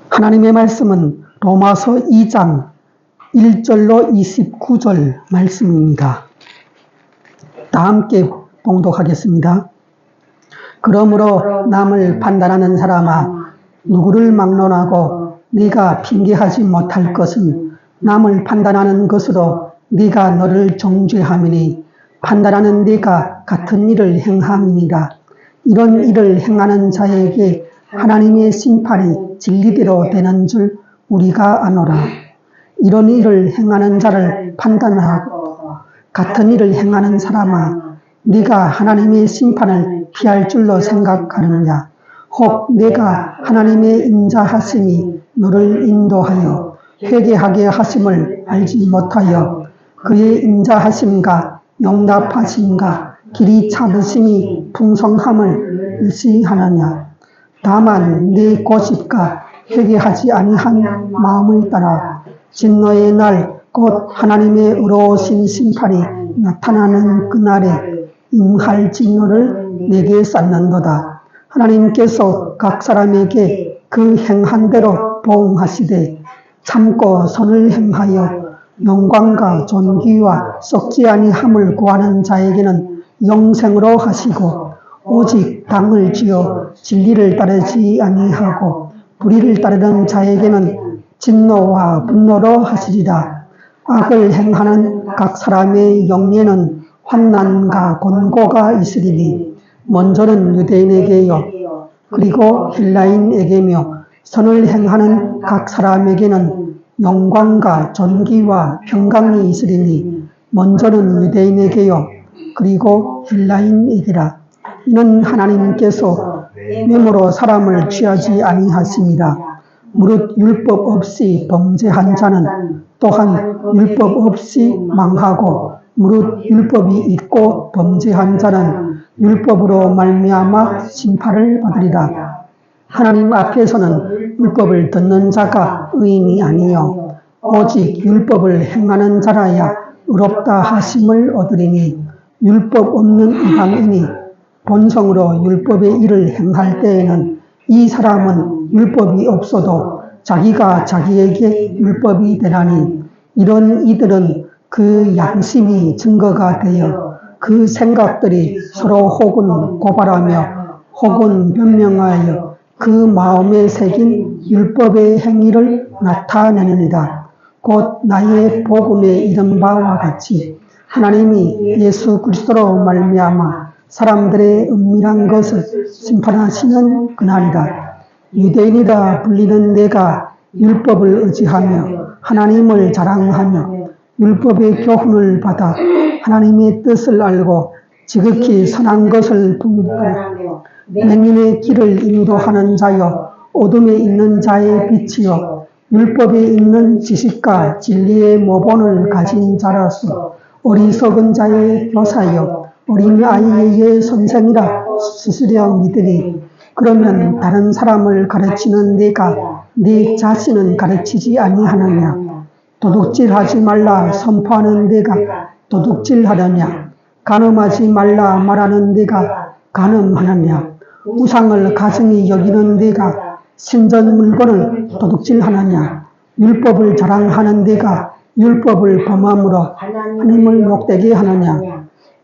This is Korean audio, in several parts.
하나님의 말씀은 로마서 2장 1절로 29절 말씀입니다. 다 함께 봉독하겠습니다. 그러므로 남을 판단하는 사람아, 누구를 막론하고 네가 핑계하지 못할 것은 남을 판단하는 것으로 네가 너를 정죄함이니 판단하는 네가 같은 일을 행함이니라. 이런 일을 행하는 자에게 하나님의 심판이 진리대로 되는 줄 우리가 아노라. 이런 일을 행하는 자를 판단하고 같은 일을 행하는 사람아, 네가 하나님의 심판을 피할 줄로 생각하느냐? 혹 내가 하나님의 인자하심이 너를 인도하여 회개하게 하심을 알지 못하여 그의 인자하심과 용납하심과 길이 참으심이 풍성함을 의지하느냐? 다만 네 고집과 회개하지 아니한 마음을 따라 진노의 날 곧 하나님의 의로우신 심판이 나타나는 그날에 임할 진노를 내게 쌓는도다. 하나님께서 각 사람에게 그 행한 대로 보응하시되 참고 선을 행하여 영광과 존귀와 썩지 아니함을 구하는 자에게는 영생으로 하시고, 오직 당을 지어 진리를 따르지 아니하고 불의를 따르는 자에게는 진노와 분노로 하시리라. 악을 행하는 각 사람의 영예는 환난과 곤고가 있으리니 먼저는 유대인에게요 그리고 헬라인에게며 선을 행하는 각 사람에게는 영광과 존귀와 평강이 있으리니 먼저는 유대인에게요 그리고 헬라인에게라. 이는 하나님께서 뇌물로 사람을 취하지 아니하심이라. 무릇 율법 없이 범죄한 자는 또한 율법 없이 망하고, 무릇 율법이 있고 범죄한 자는 율법으로 말미암아 심판을 받으리라. 하나님 앞에서는 율법을 듣는 자가 의인이 아니요 오직 율법을 행하는 자라야 의롭다 하심을 얻으리니, 율법 없는 이방인이 본성으로 율법의 일을 행할 때에는 이 사람은 율법이 없어도 자기가 자기에게 율법이 되나니, 이런 이들은 그 양심이 증거가 되어 그 생각들이 서로 혹은 고발하며 혹은 변명하여 그 마음에 새긴 율법의 행위를 나타내느니라. 곧 나의 복음에 이른 바와 같이 하나님이 예수 그리스도로 말미암아 사람들의 은밀한 것을 심판하시는 그날이라. 유대인이라 불리는 내가 율법을 의지하며 하나님을 자랑하며 율법의 교훈을 받아 하나님의 뜻을 알고 지극히 선한 것을 분별하며 맹인의 길을 인도하는 자여 어둠에 있는 자의 빛이요 율법에 있는 지식과 진리의 모본을 가진 자라서 어리석은 자의 교사여 어린 아이의 선생이라 스스려 믿으니, 그러면 다른 사람을 가르치는 네가 네 자신은 가르치지 아니하느냐? 도둑질하지 말라 선포하는 네가 도둑질하느냐? 간음하지 말라 말하는 네가 간음하느냐? 우상을 가증히 여기는 네가 신전 물건을 도둑질하느냐? 율법을 자랑하는 네가 율법을 범함으로 하나님을 욕되게 하느냐?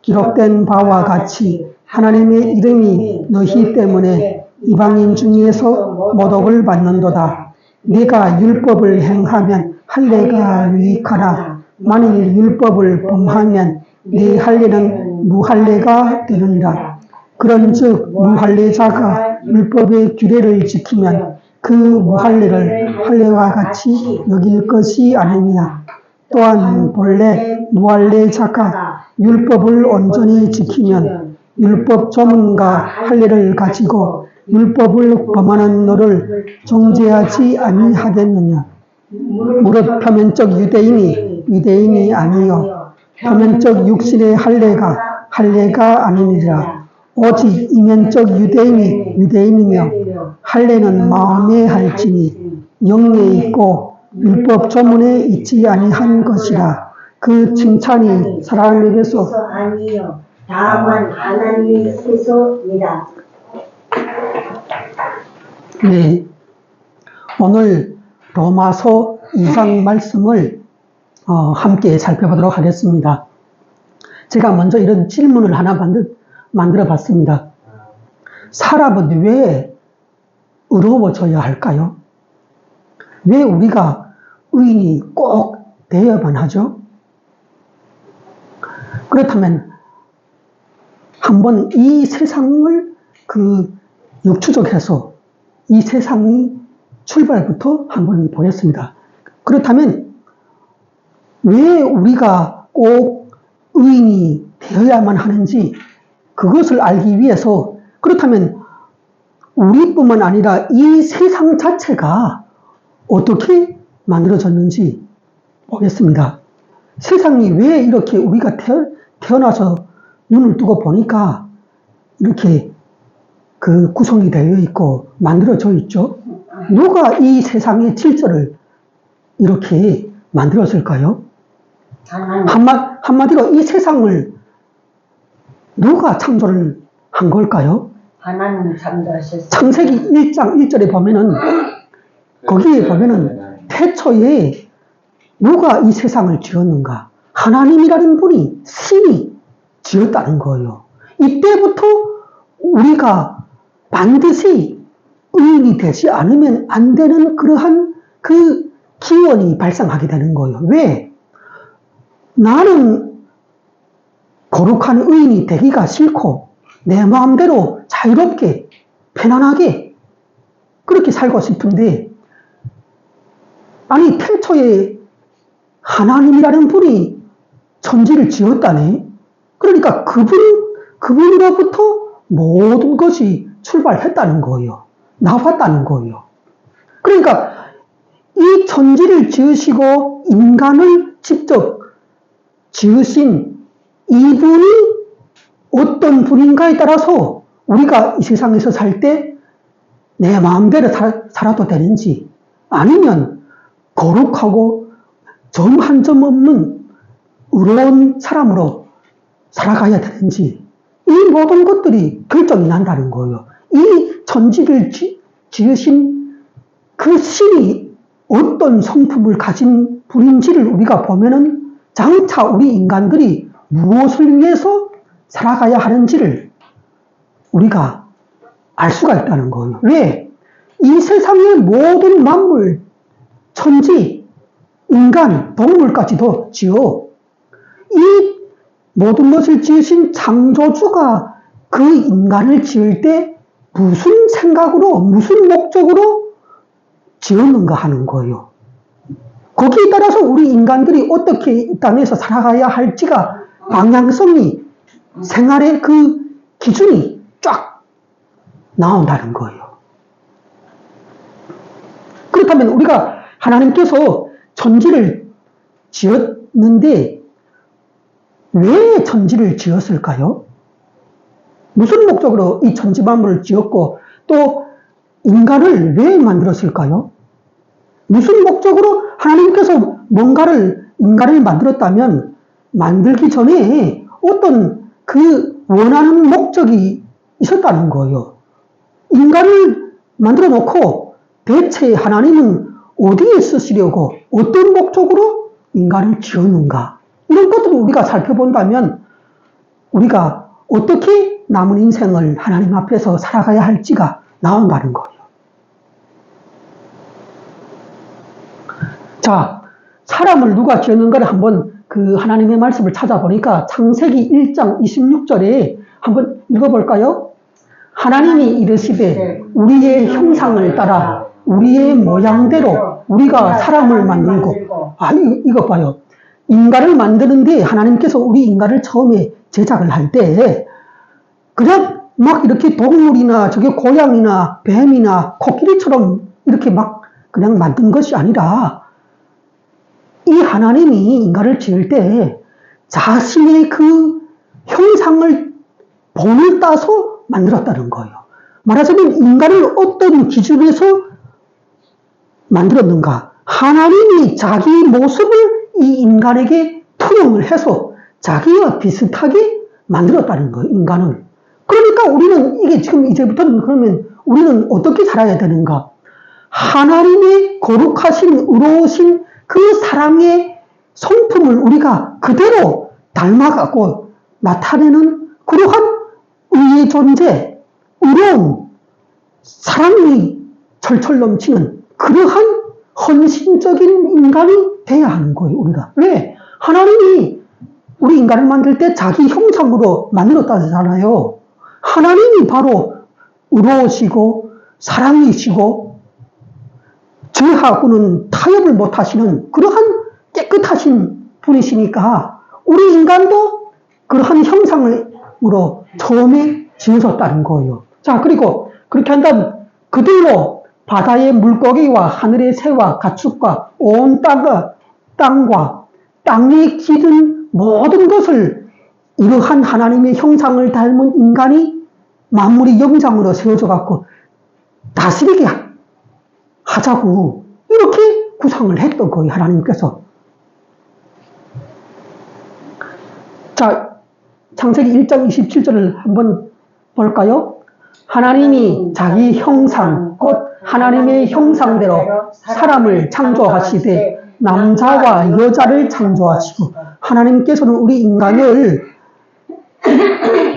기록된 바와 같이 하나님의 이름이 너희 때문에 이방인 중에서 모독을 받는도다. 네가 율법을 행하면 할례가 유익하나 만일 율법을 범하면 네 할례는 무할례가 되느니라. 그런즉 무할례자가 율법의 규례를 지키면 그 무할례를 할례와 같이 여길 것이 아니냐. 또한 본래 무할례자가 율법을 온전히 지키면 율법 조문과 할례를 가지고 율법을 범하는 너를 정죄하지 아니하겠느냐. 무릇 표면적 유대인이 아니요 표면적 육신의 할례가 아니니라. 오직 이면적 유대인이며 할례는 마음에 할지니 영에 있고 율법 조문에 있지 아니한 것이라. 그 칭찬이 사람에게서 아니요 다만 하나님께서니라. 네, 오늘 로마서 2장 말씀을 함께 살펴보도록 하겠습니다. 제가 먼저 이런 질문을 하나 만들어 봤습니다. 사람은 왜 의로워져야 할까요? 왜 우리가 의인이 꼭 되어야만 하죠? 그렇다면 한번 이 세상을 역추적해서 이 세상이 출발부터 한번 보겠습니다. 그렇다면 왜 우리가 꼭 의인이 되어야만 하는지 그것을 알기 위해서, 그렇다면 우리뿐만 아니라 이 세상 자체가 어떻게 만들어졌는지 보겠습니다. 세상이 왜 이렇게 우리가 태어나서 눈을 뜨고 보니까 이렇게 구성이 되어 있고 만들어져 있죠? 누가 이 세상의 질서를 이렇게 만들었을까요? 한마디로 이 세상을 누가 창조를 한 걸까요? 하나님 창조하셨어요. 창세기 1장 1절에 보면은, 거기에 보면은 태초에 누가 이 세상을 지었는가? 하나님이라는 분이, 신이 지었다는 거예요. 이때부터 우리가 반드시 의인이 되지 않으면 안 되는 그러한 기원이 발생하게 되는 거예요. 왜? 나는 거룩한 의인이 되기가 싫고 내 마음대로 자유롭게 편안하게 그렇게 살고 싶은데, 아니 태초에 하나님이라는 분이 천지를 지었다네. 그러니까 그분으로부터 모든 것이 출발했다는 거예요. 나왔다는 거예요. 그러니까 이 천지를 지으시고 인간을 직접 지으신 이분이 어떤 분인가에 따라서 우리가 이 세상에서 살 때 내 마음대로 살아도 되는지, 아니면 거룩하고 점 한 점 없는 의로운 사람으로 살아가야 되는지, 이 모든 것들이 결정이 난다는 거예요. 이 천지를 지으신 그 신이 어떤 성품을 가진 분인지를 우리가 보면은 장차 우리 인간들이 무엇을 위해서 살아가야 하는지를 우리가 알 수가 있다는 거예요. 왜? 이 세상의 모든 만물, 천지, 인간, 동물까지도 지어 이 모든 것을 지으신 창조주가 그 인간을 지을 때 무슨 생각으로, 무슨 목적으로 지었는가 하는 거예요. 거기에 따라서 우리 인간들이 어떻게 이 땅에서 살아가야 할지가 방향성이, 생활의 기준이 쫙 나온다는 거예요. 그렇다면 우리가 하나님께서 천지를 지었는데 왜 천지를 지었을까요? 무슨 목적으로 이 천지 만물을 지었고 또 인간을 왜 만들었을까요? 무슨 목적으로 하나님께서 인간을 만들었다면 만들기 전에 어떤 원하는 목적이 있었다는 거예요. 인간을 만들어 놓고 대체 하나님은 어디에 쓰시려고 어떤 목적으로 인간을 지었는가? 이런 것들을 우리가 살펴본다면 우리가 어떻게 남은 인생을 하나님 앞에서 살아가야 할지가 나온다는 거예요. 자, 사람을 누가 지었는가를 한번 하나님의 말씀을 찾아보니까 창세기 1장 26절에 한번 읽어볼까요? 하나님이 이르시되 우리의 형상을 따라 우리의 모양대로 우리가 사람을 만들고, 이거 봐요. 인간을 만드는데 하나님께서 우리 인간을 처음에 제작을 할 때 그냥 막 이렇게 동물이나 저게 고양이나 뱀이나 코끼리처럼 이렇게 막 그냥 만든 것이 아니라, 이 하나님이 인간을 지을 때 자신의 형상을 본을 따서 만들었다는 거예요. 말하자면 인간을 어떤 기준에서 만들었는가? 하나님이 자기 모습을 이 인간에게 투영을 해서 자기와 비슷하게 만들었다는 거예요, 인간을. 그러니까 우리는 이제부터는 그러면 우리는 어떻게 살아야 되는가? 하나님의 거룩하신 의로우신 그 사랑의 성품을 우리가 그대로 닮아가고 나타내는 그러한 의의 존재, 의로운 사랑이 철철 넘치는 그러한 헌신적인 인간이 돼야 하는 거예요, 우리가. 왜? 하나님이 우리 인간을 만들 때 자기 형상으로 만들었다잖아요. 하나님이 바로 의로우시고 사랑이시고 죄하고는 타협을 못하시는 그러한 깨끗하신 분이시니까 우리 인간도 그러한 형상으로 처음에 지어졌다는 거예요. 자, 그리고 그렇게 한다면 그들로 바다의 물고기와 하늘의 새와 가축과 온 땅과 땅에 기든 모든 것을 이러한 하나님의 형상을 닮은 인간이 만물의 영장으로 세워져 갖고 다스리게 하자고 이렇게 구상을 했던 거예요, 하나님께서. 자, 창세기 1장 27절을 한번 볼까요? 하나님이 자기 형상, 곧 하나님의 형상대로 사람을 창조하시되 남자와 여자를 창조하시고, 하나님께서는 우리 인간을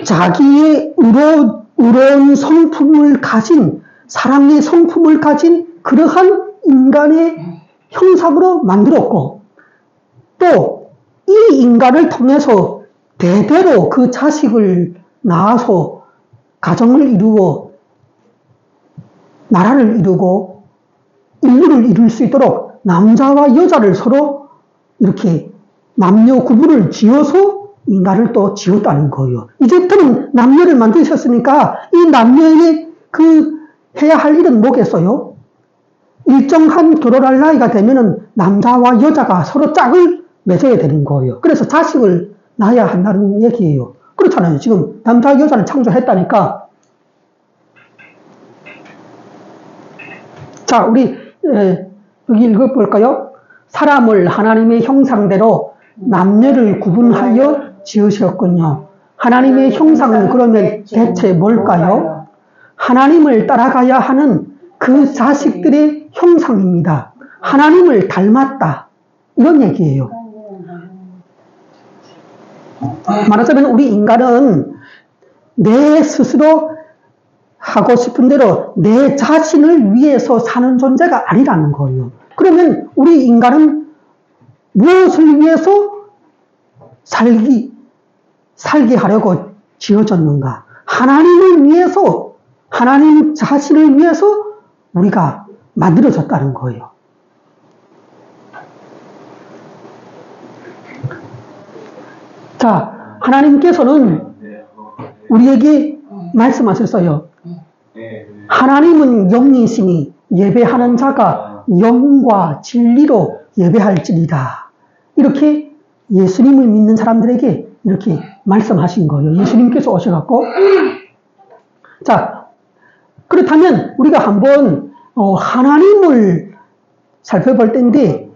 자기의 의로운 성품을 가진, 사랑의 성품을 가진 그러한 인간의 형상으로 만들었고, 또 이 인간을 통해서 대대로 그 자식을 낳아서 가정을 이루고 나라를 이루고 인류를 이룰 수 있도록 남자와 여자를 서로 이렇게 남녀 구분을 지어서 인간을 또 지었다는 거예요. 이제부터는 남녀를 만드셨으니까 이 남녀에게 해야 할 일은 뭐겠어요? 일정한 결혼할 나이가 되면은 남자와 여자가 서로 짝을 맺어야 되는 거예요. 그래서 자식을 낳아야 한다는 얘기예요. 그렇잖아요. 지금 남자 여자를 창조했다니까. 자, 우리 여기 읽어볼까요? 사람을 하나님의 형상대로 남녀를 구분하여 지으셨군요. 하나님의 형상은 그러면 대체 뭘까요? 하나님을 따라가야 하는 그 자식들의 형상입니다. 하나님을 닮았다. 이런 얘기예요. 말하자면 우리 인간은 내 스스로 하고 싶은 대로 내 자신을 위해서 사는 존재가 아니라는 거예요. 그러면 우리 인간은 무엇을 위해서 살게 하려고 지어졌는가? 하나님을 위해서, 하나님 자신을 위해서 우리가 만들어졌다는 거예요. 자, 하나님께서는 우리에게 말씀하셨어요. 하나님은 영이시니 예배하는 자가 영과 진리로 예배할지니라. 이렇게 예수님을 믿는 사람들에게 이렇게 말씀하신 거예요. 예수님께서 오셔갖고. 자, 그렇다면 우리가 한번 하나님을 살펴볼 텐데,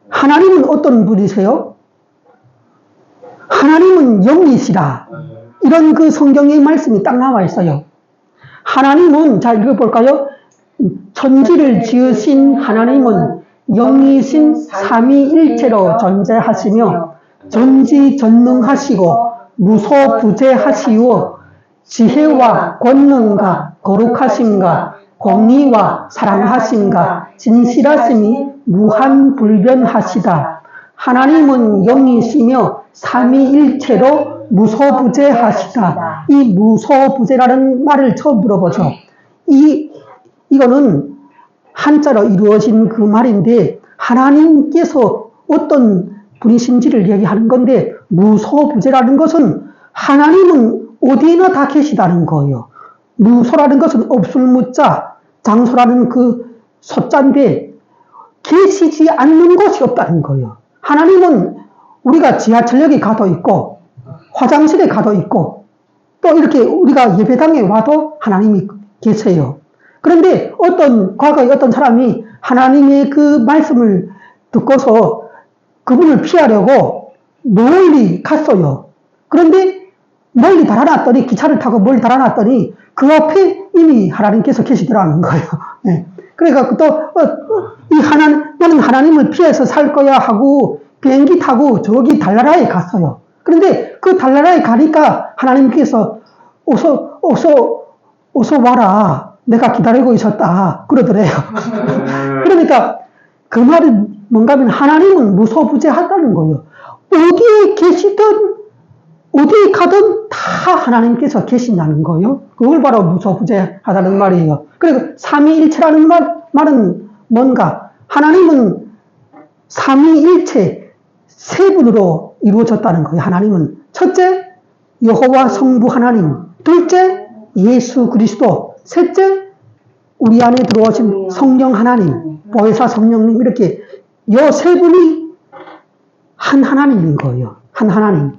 하나님은 어떤 분이세요? 하나님은 영이시라. 이런 그 성경의 말씀이 딱 나와 있어요. 하나님은, 자, 읽어볼까요? 천지를 지으신 하나님은 영이신 삼위일체로 존재하시며 전지전능하시고 무소부재하시오 지혜와 권능과 거룩하심과 공의와 사랑하심과 진실하심이 무한불변하시다. 하나님은 영이시며 삼위일체로 무소부재하시다. 이 무소부재라는 말을 처음 들어보죠. 이거는 한자로 이루어진 그 말인데 하나님께서 어떤 분이신지를 얘기하는 건데, 무소부재라는 것은 하나님은 어디에나 다 계시다는 거예요. 무소라는 것은 없을 무자, 장소라는 그 소자인데 계시지 않는 곳이 없다는 거예요. 하나님은 우리가 지하철역에 가도 있고 화장실에 가도 있고 또 이렇게 우리가 예배당에 와도 하나님이 계세요. 그런데 과거에 어떤 사람이 하나님의 그 말씀을 듣고서 그분을 피하려고 멀리 갔어요. 그런데 멀리 달아났더니, 기차를 타고 멀리 달아났더니 그 앞에 이미 하나님께서 계시더라는 거예요. 네. 그러니까 또, 나는 하나님을 피해서 살 거야 하고 비행기 타고 저기 달나라에 갔어요. 그런데 그 달나라에 가니까 하나님께서 어서 와라. 내가 기다리고 있었다. 그러더래요. 그러니까 그 말은 뭔가 하면 하나님은 무소부재하다는 거예요. 어디에 계시든 어디에 가든 다 하나님께서 계신다는 거예요. 그걸 바로 무소부재하다는 말이에요. 그리고 삼위일체라는 말은 뭔가 하나님은 삼위일체 세 분으로 이루어졌다는 거예요. 하나님은 첫째 여호와 성부 하나님, 둘째 예수 그리스도, 셋째 우리 안에 들어오신 성령 하나님, 보혜사 성령님, 이렇게 요 세 분이 한 하나님인 거예요. 한 하나님.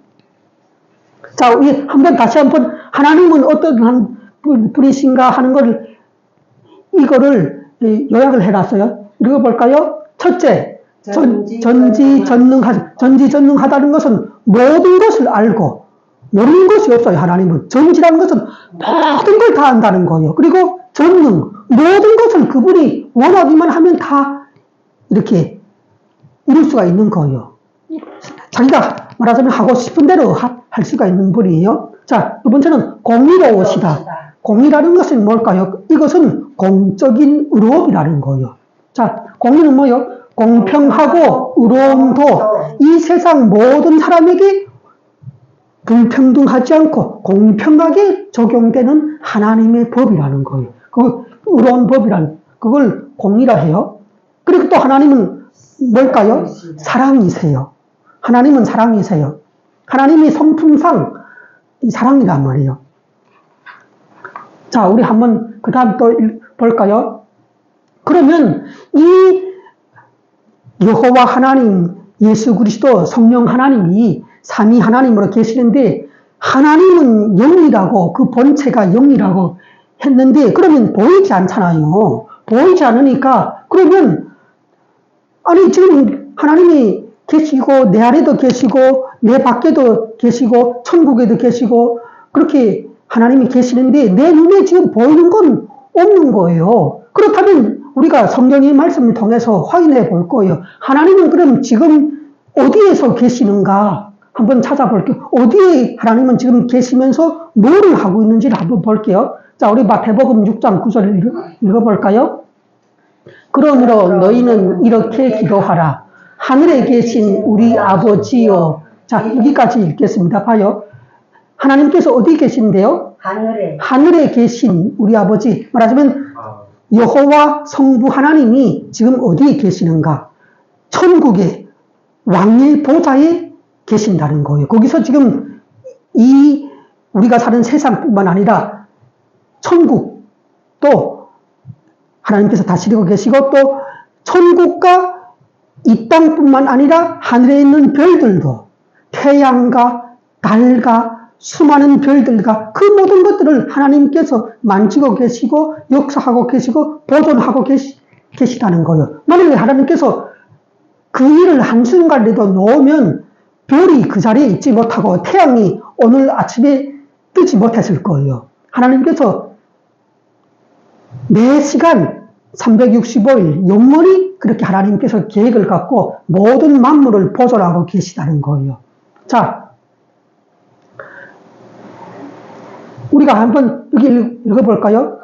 자, 우리 다시 한번 하나님은 어떤 분이신가 하는 걸 이거를 요약을 해놨어요. 읽어볼까요? 첫째, 전지전능하다는 것은 모든 것을 알고 모르는 것이 없어요. 하나님은 전지라는 것은 모든 걸 다 안다는 거예요. 그리고 전능, 모든 것을 그분이 원하기만 하면 다 이렇게 이룰 수가 있는 거예요. 자기가 말하자면 하고 싶은 대로 할 수가 있는 분이에요. 자, 두 번째는 공의로우시다. 공의라는 것은 뭘까요? 이것은 공적인 의로움이라는 거예요. 자, 공의는 뭐요? 공평하고 의로움도 이 세상 모든 사람에게 불평등하지 않고 공평하게 적용되는 하나님의 법이라는 거예요. 그 의로운 법이란 그걸 공의라 해요. 그리고 또 하나님은 뭘까요? 사랑이세요. 하나님은 사랑이세요. 하나님이 성품상 사랑이란 말이에요. 자, 우리 한번 그 다음 또 볼까요? 그러면 이 여호와 하나님, 예수 그리스도, 성령 하나님이 삼위 하나님으로 계시는데 하나님은 영이라고 그 본체가 영이라고 했는데 그러면 보이지 않잖아요. 보이지 않으니까 그러면 아니 지금 하나님이 계시고 내 안에도 계시고 내 밖에도 계시고 천국에도 계시고 그렇게 하나님이 계시는데 내 눈에 지금 보이는 건 없는 거예요. 그렇다면 우리가 성경의 말씀을 통해서 확인해 볼 거예요. 하나님은 그럼 지금 어디에서 계시는가 한번 찾아볼게요. 어디에 하나님은 지금 계시면서 뭐를 하고 있는지를 한번 볼게요. 자, 우리 마태복음 6장 9절을 읽어볼까요? 그러므로 너희는 이렇게 기도하라. 하늘에 계신 우리 아버지요. 자, 여기까지 읽겠습니다. 봐요. 하나님께서 어디 계신데요? 하늘에 계신 우리 아버지. 말하자면 여호와 성부 하나님이 지금 어디에 계시는가? 천국의 왕의 보좌에 계신다는 거예요. 거기서 지금 우리가 사는 세상뿐만 아니라 천국도 하나님께서 다스리고 계시고 또 천국과 이 땅뿐만 아니라 하늘에 있는 별들도 태양과 달과 수많은 별들과 그 모든 것들을 하나님께서 만지고 계시고 역사하고 계시고 보존하고 계시다는 거예요. 만약에 하나님께서 그 일을 한순간에도 놓으면 별이 그 자리에 있지 못하고 태양이 오늘 아침에 뜨지 못했을 거예요. 하나님께서 매 시간 365일 영원히 그렇게 하나님께서 계획을 갖고 모든 만물을 보존하고 계시다는 거예요. 자, 우리가 한번 여기 읽어볼까요?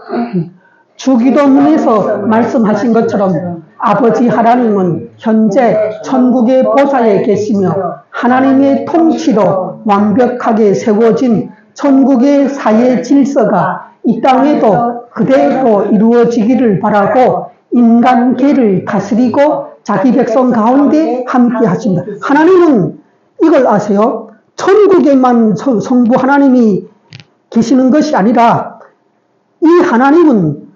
주기도문에서 말씀하신 것처럼 아버지 하나님은 현재 천국의 보좌에 계시며 하나님의 통치로 완벽하게 세워진 천국의 사회 질서가 이 땅에도 그대로 이루어지기를 바라고 인간계를 다스리고 자기 백성 가운데 함께 하십니다. 하나님은 이걸 아세요? 천국에만 성부 하나님이 계시는 것이 아니라 이 하나님은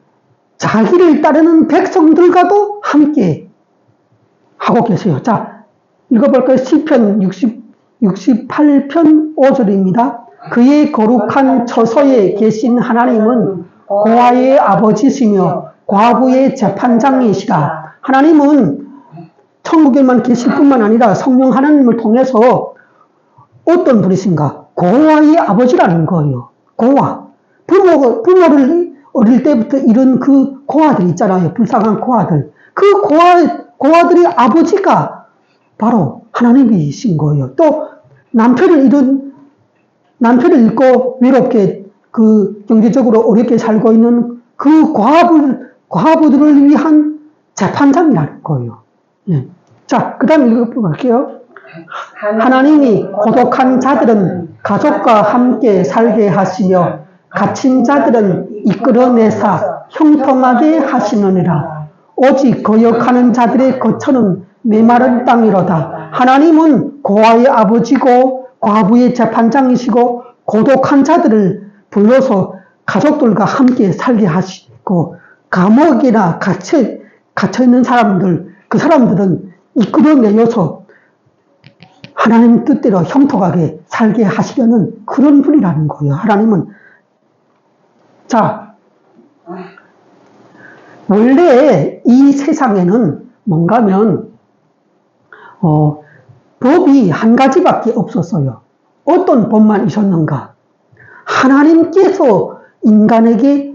자기를 따르는 백성들과도 함께 하고 계세요. 자, 읽어볼까요? 시편 68편 5절입니다. 그의 거룩한 처소에 계신 하나님은 고아의 아버지시며 과부의 재판장이시라. 하나님은 천국에만 계실 뿐만 아니라 성령 하나님을 통해서 어떤 분이신가? 고아의 아버지라는 거예요. 고아. 부모를 어릴 때부터 이런 그 고아들 있잖아요. 불쌍한 고아들. 그 고아들의 아버지가 바로 하나님이신 거예요. 또 남편을 잃고 외롭게 그 경제적으로 어렵게 살고 있는 그 과부들을 위한 재판장이라는 거예요. 예. 자, 그 다음에 읽어볼게요. 하나님이 고독한 자들은 가족과 함께 살게 하시며 갇힌 자들은 이끌어내사 형통하게 하시느니라. 오직 거역하는 자들의 거처는 메마른 땅이로다. 하나님은 고아의 아버지고 과부의 재판장이시고 고독한 자들을 불러서 가족들과 함께 살게 하시고 감옥이나 갇혀 있는 사람들, 그 사람들은 이끌어내어서 하나님 뜻대로 형통하게 살게 하시려는 그런 분이라는 거예요. 하나님은. 자, 원래 이 세상에는 뭔가면 법이 한 가지밖에 없었어요. 어떤 법만 있었는가? 하나님께서 인간에게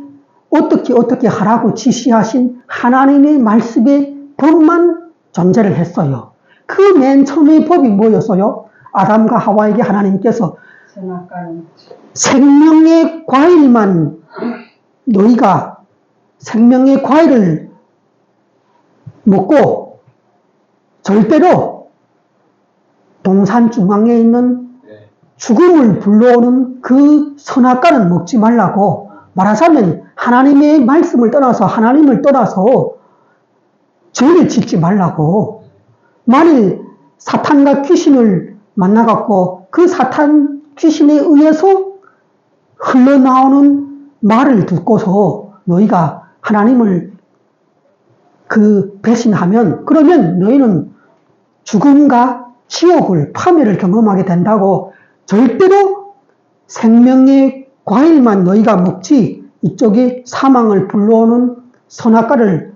어떻게 하라고 지시하신 하나님의 말씀의 법만 존재를 했어요. 그 맨 처음의 법이 뭐였어요? 아담과 하와에게 하나님께서 생명의 과일만 너희가 생명의 과일을 먹고 절대로 동산 중앙에 있는 죽음을 불러오는 그 선악과는 먹지 말라고 말하자면 하나님의 말씀을 떠나서 하나님을 떠나서 죄를 짓지 말라고 만일 사탄과 귀신을 만나갖고 그 사탄 귀신에 의해서 흘러나오는 말을 듣고서 너희가 하나님을 배신하면 그러면 너희는 죽음과 지옥을 파멸을 경험하게 된다고 절대로 생명의 과일만 너희가 먹지 이쪽에 사망을 불러오는 선악과를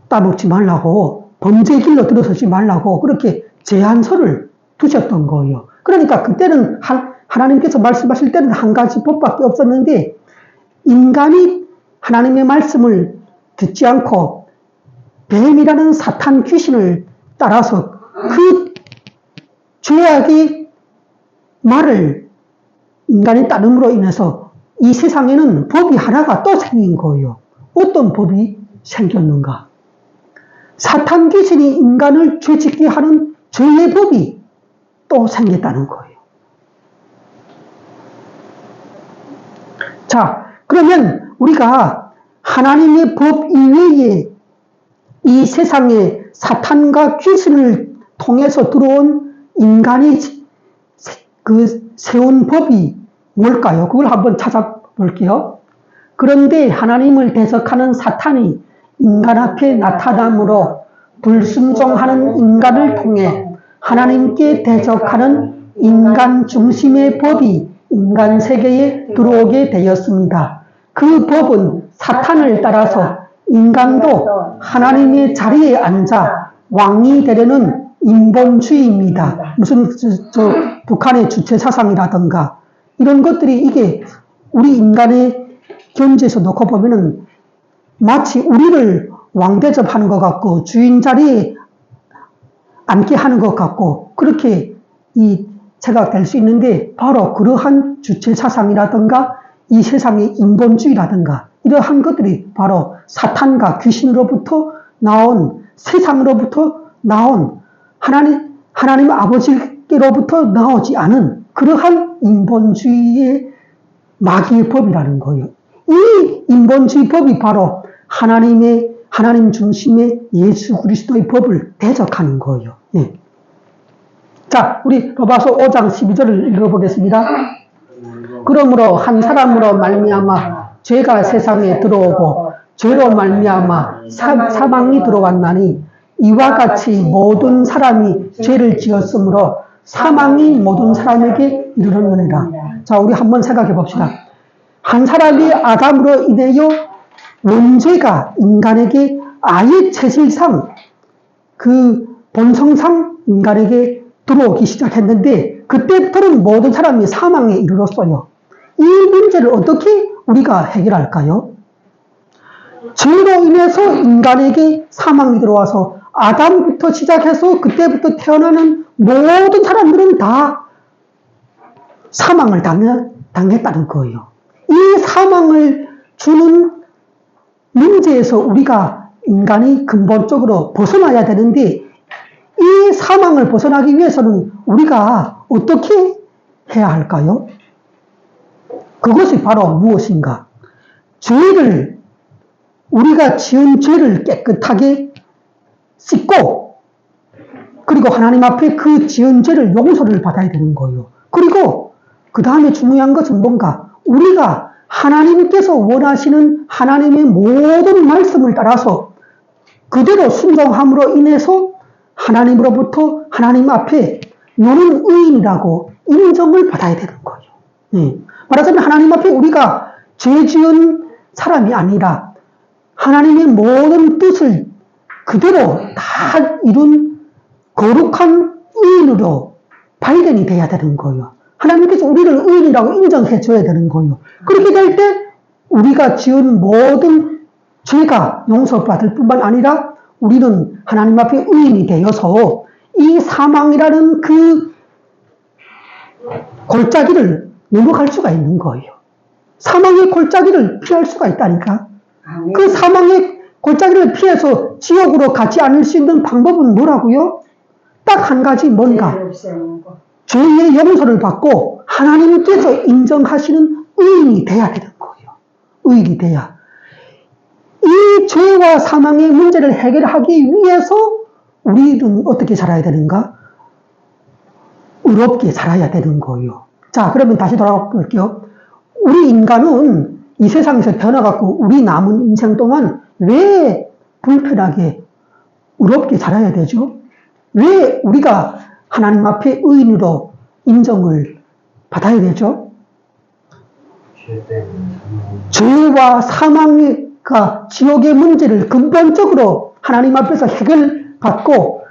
따먹지 말라고 범죄의 길로 들어서지 말라고 그렇게 제한서를 두셨던 거예요. 그러니까 그때는 하나님께서 말씀하실 때는 한 가지 법밖에 없었는데 인간이 하나님의 말씀을 듣지 않고 뱀이라는 사탄 귀신을 따라서 그 죄악의 말을 인간이 따름으로 인해서 이 세상에는 법이 하나가 또 생긴 거예요. 어떤 법이 생겼는가? 사탄 귀신이 인간을 죄짓게 하는 죄의 법이 또 생겼다는 거예요. 자, 그러면 우리가 하나님의 법 이외에 이 세상에 사탄과 귀신을 통해서 들어온 인간이 세운 법이 뭘까요? 그걸 한번 찾아볼게요. 그런데 하나님을 대적하는 사탄이 인간 앞에 나타남으로 불순종하는 인간을 통해 하나님께 대적하는 인간 중심의 법이 인간 세계에 들어오게 되었습니다. 그 법은 사탄을 따라서 인간도 하나님의 자리에 앉아 왕이 되려는 인본주의입니다. 무슨 북한의 주체사상이라든가 이런 것들이 이게 우리 인간의 견지에서 놓고 보면은 마치 우리를 왕대접하는 것 같고 주인 자리에 앉게 하는 것 같고 그렇게 생각될 수 있는데 바로 그러한 주체사상이라든가 이 세상의 인본주의라든가 이러한 것들이 바로 사탄과 귀신으로부터 나온 세상으로부터 나온 하나님 아버지께로부터 나오지 않은 그러한 인본주의의 마귀의 법이라는 거예요. 이 인본주의 법이 바로 하나님 중심의 예수 그리스도의 법을 대적하는 거예요. 예. 자, 우리 로마서 5장 12절을 읽어보겠습니다. 그러므로 한 사람으로 말미암아 죄가 세상에 들어오고 죄로 말미암아 사망이 들어왔나니 이와 같이 모든 사람이 죄를 지었으므로 사망이 모든 사람에게 이르렀느니라. 자, 우리 한번 생각해 봅시다. 한 사람이 아담으로 인하여 원죄가 인간에게 아예 체질상 본성상 인간에게 들어오기 시작했는데 그때부터는 모든 사람이 사망에 이르렀어요. 이 문제를 어떻게 우리가 해결할까요? 죄로 인해서 인간에게 사망이 들어와서 아담부터 시작해서 그때부터 태어나는 모든 사람들은 다 사망을 당했다는 거예요. 이 사망을 주는 문제에서 우리가 인간이 근본적으로 벗어나야 되는데, 이 사망을 벗어나기 위해서는 우리가 어떻게 해야 할까요? 그것이 바로 무엇인가? 우리가 지은 죄를 깨끗하게 씻고, 그리고 하나님 앞에 그 지은 죄를 용서를 받아야 되는 거예요. 그리고 그 다음에 중요한 것은 뭔가? 우리가 하나님께서 원하시는 하나님의 모든 말씀을 따라서 그대로 순종함으로 인해서 하나님으로부터 하나님 앞에 너는 의인이라고 인정을 받아야 되는 거예요. 네. 말하자면 하나님 앞에 우리가 죄 지은 사람이 아니라 하나님의 모든 뜻을 그대로 다 이룬 거룩한 의인으로 발견이 돼야 되는 거예요. 하나님께서 우리를 의인이라고 인정해 줘야 되는 거예요. 그렇게 될 때 우리가 지은 모든 죄가 용서받을 뿐만 아니라 우리는 하나님 앞에 의인이 되어서 이 사망이라는 그 골짜기를 넘어갈 수가 있는 거예요. 사망의 골짜기를 피할 수가 있다니까. 그 사망의 골짜기를 피해서 지옥으로 가지 않을 수 있는 방법은 뭐라고요? 딱 한 가지, 뭔가? 죄의 용서를 받고 하나님께서 인정하시는 의인이 돼야 되는 거예요. 의인이 돼야. 이 죄와 사망의 문제를 해결하기 위해서 우리는 어떻게 살아야 되는가? 의롭게 살아야 되는 거예요. 자, 그러면 다시 돌아가 볼게요. 우리 인간은 이 세상에서 태어나갖고 우리 남은 인생 동안 왜 불편하게 의롭게 살아야 되죠? 왜 우리가 하나님 앞에 의인으로 인정을 받아야 되죠? 죄와 사망과 지옥의 문제를 근본적으로 하나님 앞에서 해결받고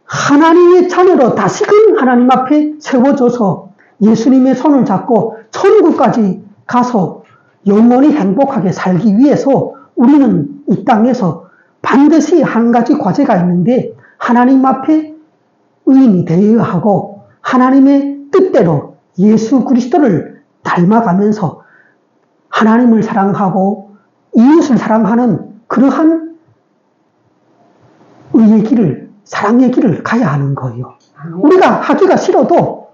하나님의 자녀로 다시금 하나님 앞에 세워져서 예수님의 손을 잡고 천국까지 가서 영원히 행복하게 살기 위해서 우리는 이 땅에서 반드시 한 가지 과제가 있는데, 하나님 앞에 의인이 되어야 하고 하나님의 뜻대로 예수 그리스도를 닮아가면서 하나님을 사랑하고 이웃을 사랑하는 그러한 의의 길을, 사랑의 길을 가야 하는 거예요. 우리가 하기가 싫어도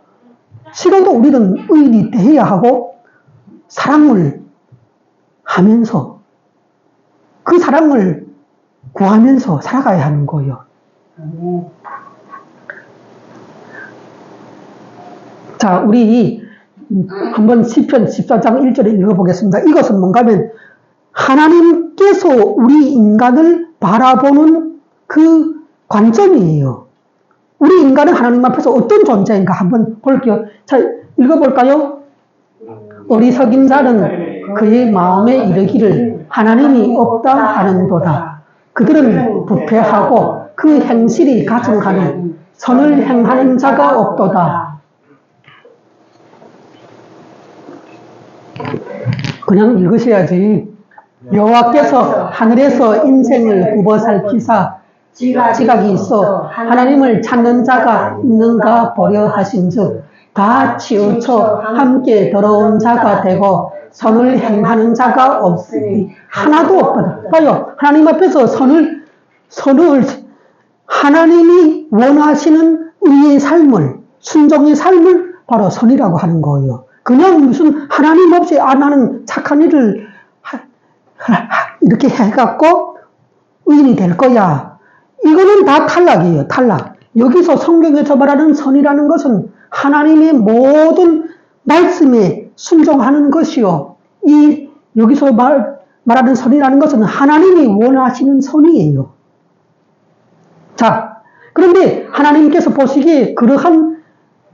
우리는 의인이 되어야 하고 사랑을 하면서 그 사랑을 구하면서 살아가야 하는 거예요. 자, 우리 한번 시편 14장 1절에 읽어보겠습니다. 이것은 뭔가 하면 하나님께서 우리 인간을 바라보는 그 관점이에요. 우리 인간은 하나님 앞에서 어떤 존재인가 한번 볼게요. 자, 읽어볼까요? 어리석인 자는 그의 마음에 이르기를 하나님이 없다 하는도다. 그들은 부패하고 그 행실이 가증하니 선을 행하는 자가 없도다. 그냥 읽으셔야지. 여호와께서 하늘에서 인생을 굽어 살피사 지각이 있어 하나님을 찾는 자가 있는가 보려 하신즉 다 치우쳐 함께 더러운 자가 되고 선을 행하는 자가 없으니 하나도 없다. 봐요. 하나님 앞에서 선을 하나님이 원하시는 의의 삶을, 순종의 삶을 바로 선이라고 하는 거예요. 그냥 무슨 하나님 없이 나는 착한 일을 이렇게 해갖고 의인이 될 거야. 이거는 다 탈락이에요. 탈락. 여기서 성경에서 말하는 선이라는 것은 하나님의 모든 말씀에 순종하는 것이요. 여기서 말하는 선이라는 것은 하나님이 원하시는 선이에요. 자, 그런데 하나님께서 보시기에 그러한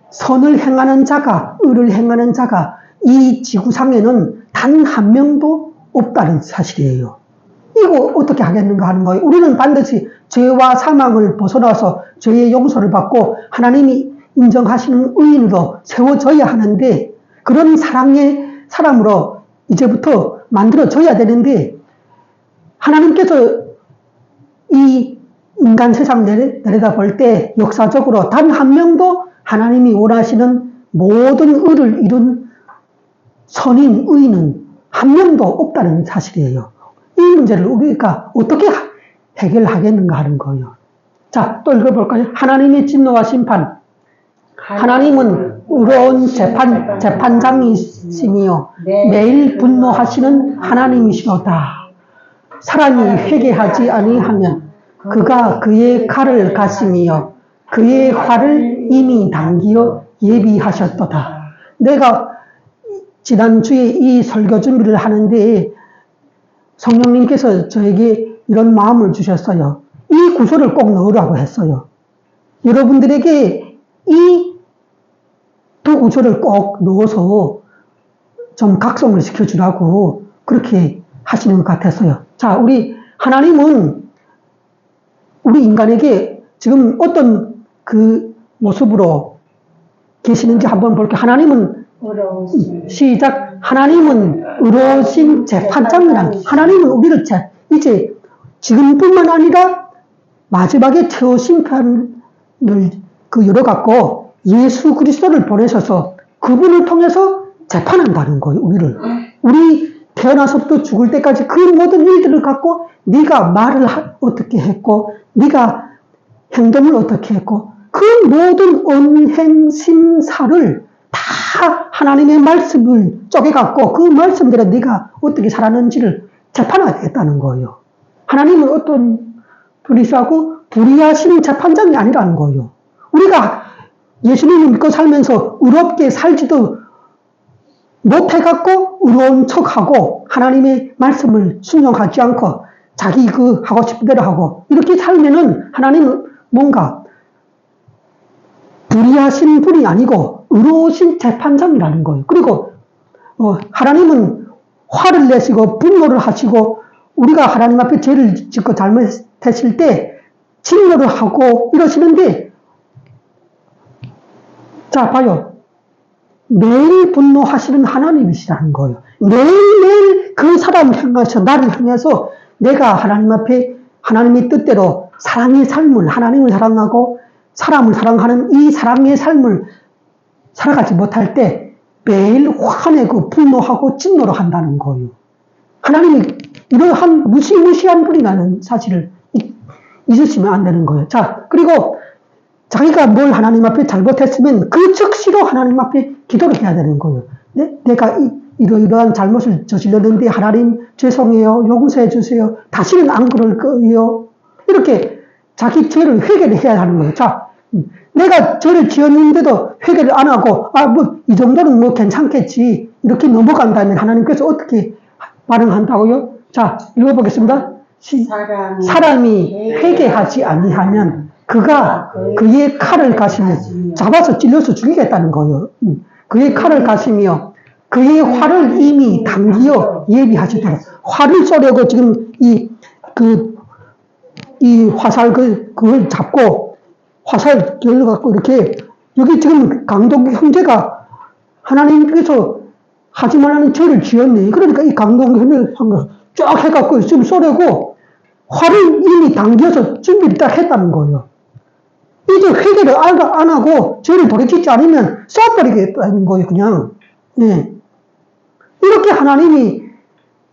선을 행하는 자가, 의를 행하는 자가 이 지구상에는 단 한 명도 없다는 사실이에요. 이거 어떻게 하겠는가 하는 거예요. 우리는 반드시 죄와 사망을 벗어나서 죄의 용서를 받고 하나님이 인정하시는 의인으로 세워져야 하는데, 그런 사랑의 사람으로 이제부터 만들어져야 되는데, 하나님께서 이 인간 세상 내려다 볼 때 역사적으로 단 한 명도 하나님이 원하시는 모든 의를 이룬 선인, 의인은 한 명도 없다는 사실이에요. 이 문제를 우리가 어떻게 해결하겠는가 하는 거예요. 자, 또 읽어볼까요? 하나님의 진노와 심판. 하나님은 의로운 재판장이시며 매일 분노하시는 하나님이시로다. 사람이 회개하지 아니하면 그가 그의 칼을 가시며 그의 화를 이미 당기어 예비하셨도다. 내가 지난주에 이 설교 준비를 하는데 성령님께서 저에게 이런 마음을 주셨어요. 이 구절을 꼭 넣으라고 했어요. 여러분들에게 이 두 구절을 꼭 넣어서 좀 각성을 시켜주라고 그렇게 하시는 것 같았어요. 자, 우리 하나님은 우리 인간에게 지금 어떤 그 모습으로 계시는지 한번 볼게요. 하나님은 시작. 하나님은 의로우신 재판장이란 하나님은 우리를 이제 지금뿐만 아니라 마지막에 최후 심판을 열어갖고 예수 그리스도를 보내셔서 그분을 통해서 재판한다는 거예요. 우리 태어나서부터 죽을 때까지 그 모든 일들을 갖고 네가 말을 어떻게 했고 네가 행동을 어떻게 했고 그 모든 언행 심사를 다 하나님의 말씀을 쪼개갖고 그 말씀대로 네가 어떻게 살았는지를 재판하겠다는 거예요. 하나님은 어떤 분이시고 불의하신 재판장이 아니라는 거예요. 우리가 예수님을 믿고 살면서 의롭게 살지도 못해갖고 의로운 척하고 하나님의 말씀을 순종하지 않고 자기 하고 싶은 대로 하고 이렇게 살면은 하나님은 뭔가 불의하신 분이 아니고 의로우신 재판장이라는 거예요. 그리고 하나님은 화를 내시고 분노를 하시고 우리가 하나님 앞에 죄를 짓고 잘못했을 때 진노를 하고 이러시는데 자 봐요. 매일 분노하시는 하나님이시라는 거예요. 매일매일 그 사람을 향해서 나를 향해서 내가 하나님 앞에 하나님의 뜻대로 사랑의 삶을 하나님을 사랑하고 사람을 사랑하는 이 사랑의 삶을 살아가지 못할 때 매일 화내고 분노하고 진노를 한다는 거예요. 하나님이 이러한 무시무시한 분이라는 사실을 잊으시면 안 되는 거예요. 자, 그리고 자기가 뭘 하나님 앞에 잘못했으면 그 즉시로 하나님 앞에 기도를 해야 되는 거예요. 내가 이러이러한 잘못을 저질렀는데 하나님 죄송해요. 용서해 주세요. 다시는 안 그럴 거예요. 이렇게 자기 죄를 회개를 해야 하는 거예요. 자, 내가 죄를 지었는데도 회개를 안 하고 이 정도는 괜찮겠지 이렇게 넘어간다면 하나님께서 어떻게 반응한다고요? 자, 읽어보겠습니다. 사람이 회개하지 아니하면 그가 그의 칼을 가시며 잡아서 찔러서 죽이겠다는 거예요. 그의 칼을 가시며 그의 활을 이미 당기어 예비하시도록 활을 쏘려고 지금 이 화살 그걸 잡고 화살 열어갖고 이렇게 여기 지금 강동기 형제가 하나님께서 하지 말라는 죄를 지었네. 그러니까 이 강동기 형제가 쫙 해갖고 지금 쏘려고 활을 이미 당겨서 준비를 딱 했다는 거예요. 이제 회개를 안 하고 죄를 돌이키지 않으면 쏴버리겠다는 거예요, 그냥. 예. 이렇게 하나님이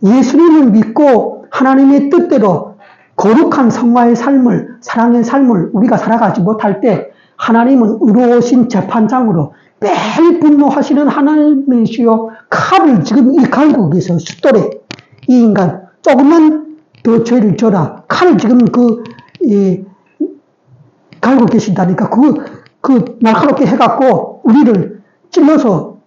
예수님을 믿고 하나님의 뜻대로 거룩한 성화의 삶을, 사랑의 삶을 우리가 살아가지 못할 때 하나님은 의로우신 재판장으로 매일 분노하시는 하나님이시요. 칼을 지금 이 갈고 계세요, 숫돌에. 이 인간, 조금만 더 죄를 져라. 칼을 지금 갈고 계신다니까 날카롭게 해갖고 우리를 찔러서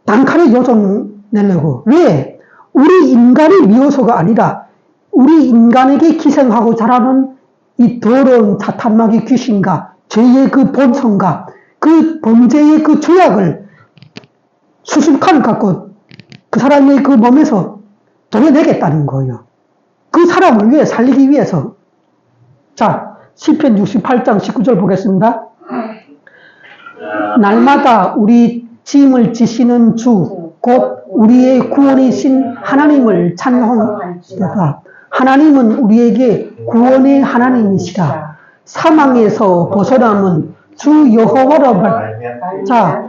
단칼에 요정 내려고. 왜? 우리 인간이 미워서가 아니라 우리 인간에게 기생하고 자라는 이 더러운 사탄마귀 귀신과 죄의 그 본성과 그 범죄의 그 죄악을 수술칼을 갖고 그 사람의 그 몸에서 도려내겠다는 거예요. 그 사람을 위해 살리기 위해서. 자, 시편 68장 19절 보겠습니다. 날마다 우리 짐을 지시는 주, 곧 우리의 구원이신 하나님을 찬송하다. 하나님은 우리에게 구원의 하나님이시라. 사망에서 벗어남은 주 여호와로 자,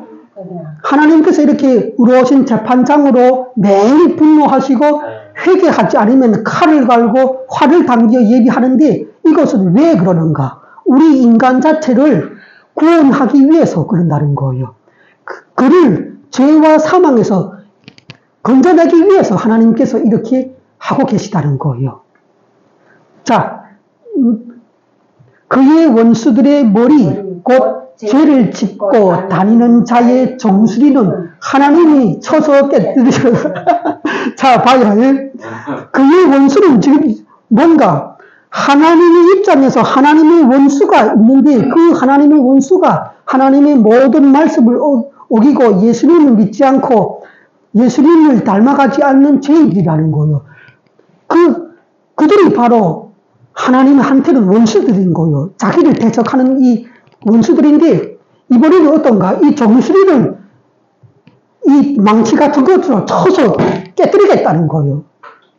하나님께서 이렇게 의로우신 재판장으로 매일 분노하시고 회개하지 않으면 칼을 갈고 활을 당겨 예비하는데 이것은 왜 그러는가? 우리 인간 자체를 구원하기 위해서 그런다는 거예요. 그를 죄와 사망에서 건져내기 위해서 하나님께서 이렇게 하고 계시다는 거예요. 자, 그의 원수들의 머리 곧 죄를 짚고 다니는 자의 정수리는 하나님이 쳐서 깨뜨리셔. 자, 봐요. 그의 원수는 지금 뭔가 하나님의 입장에서 하나님의 원수가 있는데 그 하나님의 원수가 하나님의 모든 말씀을 어기고 예수님을 믿지 않고 예수님을 닮아가지 않는 죄인들이라는 거예요. 그들이 바로 하나님한테는 원수들인 거예요. 자기를 대적하는 이 원수들인데 이번에는 어떤가? 이 정수리를 이 망치 같은 것으로 쳐서 깨뜨리겠다는 거예요.